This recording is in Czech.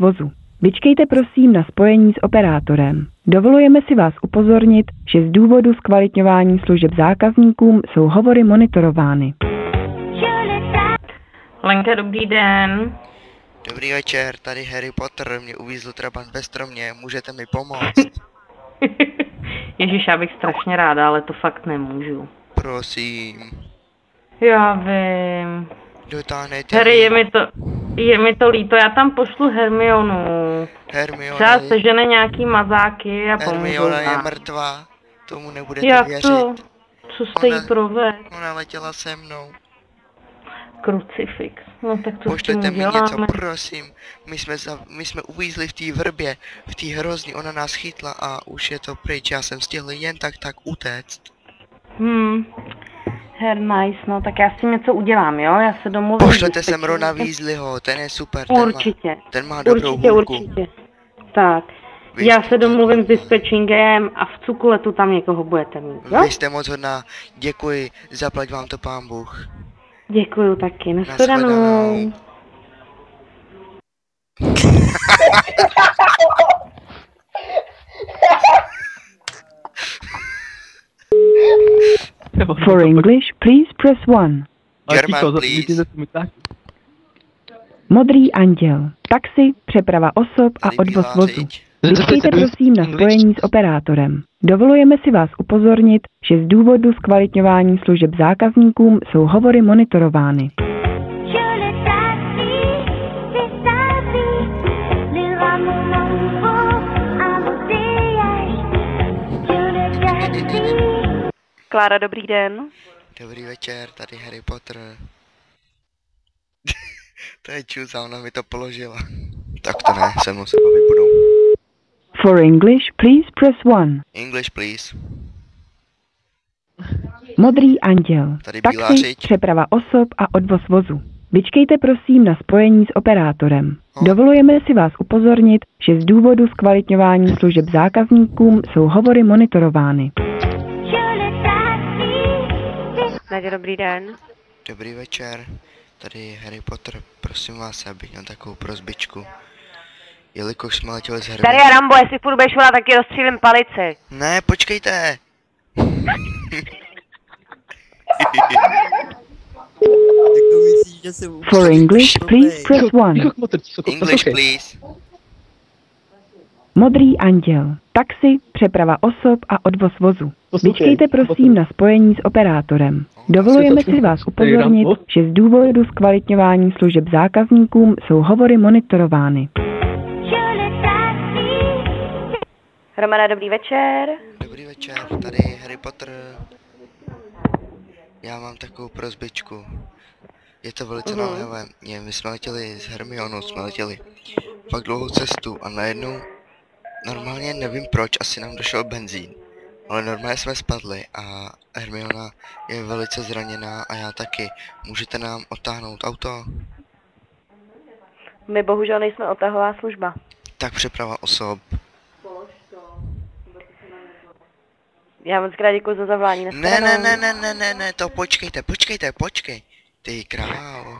vozu. Vyčkejte prosím na spojení s operátorem. Dovolujeme si vás upozornit, že z důvodu zkvalitňování služeb zákazníkům jsou hovory monitorovány. Lenka, dobrý den. Dobrý večer, tady Harry Potter, mě uvízl trabant ve stromě, můžete mi pomoct? Ježíš, já bych strašně ráda, ale to fakt nemůžu. Prosím. Já vím. Dotáhnete Harry, je mi to líto, já tam pošlu Hermionu. Třeba sežene nějaký mazáky a pomůžou. Hermiona je mrtvá, tomu nebudete věřit. Jak to? Co jste jí provedl? Ona letěla se mnou. Krucifix. No tak to Pošlete mi něco, prosím. My jsme uvízli v té vrbě, v té hrozný, ona nás chytla a už je to pryč, já jsem stihl jen tak utéct. Nice, no tak já s tím něco udělám, jo? Já se domluvím. Pošlete sem Rona Weasleyho, ten je super, určitě. Ten má dobrou hůlku. Určitě. Tak, já se domluvím s dispečingem a v cukuletu tam někoho budete mít, jo? Vy jste moc hodná, děkuji, zaplať vám to pán Bůh. Děkuju taky, nashledanou. For English, please press 1. German, please. Modrý anděl. Taxi, přeprava osob a odvoz vozu. Vyčkejte prosím na spojení s operátorem. Dovolujeme si vás upozornit, že z důvodu zkvalitňování služeb zákazníkům jsou hovory monitorovány. Klára, dobrý den. Dobrý večer, tady Harry Potter. To je čuza, ona mi to položila. Tak to ne, se mnou se bavit budou. For English, please press 1. English, please. Modrý anděl. Tady bílá Taxi, řiď. přeprava osob a odvoz vozu. Vyčkejte prosím na spojení s operátorem. Dovolujeme si vás upozornit, že z důvodu zkvalitňování služeb zákazníkům jsou hovory monitorovány. Naděja, dobrý den. Dobrý večer, tady Harry Potter, prosím vás, abych měl takovou prosbičku. Jelikož jsme letěli z Hermiony... Tady je Rambo, jestli furt budeš volat, tak ti rozstřílím palici. Ne, počkejte! For English, please press 1. English, please. Modrý anděl. Taxi, přeprava osob a odvoz vozu. Vyčkejte prosím na spojení s operátorem. Dovolujeme si vás upozornit, že z důvodu zkvalitňování služeb zákazníkům jsou hovory monitorovány. Romana, dobrý večer. Dobrý večer, tady Harry Potter. Já mám takovou prosbičku. Je to velice naléhavé. My jsme letěli s Hermionou, jsme letěli fakt dlouhou cestu a najednou normálně nevím proč, asi nám došel benzín. Ale normálně jsme spadli a Hermiona je velice zraněná a já taky. Můžete nám odtáhnout auto? My bohužel nejsme odtahová služba. Tak přeprava osob. Já moc krát děkuji za zavolání. Ne, to počkej. Ty krávo.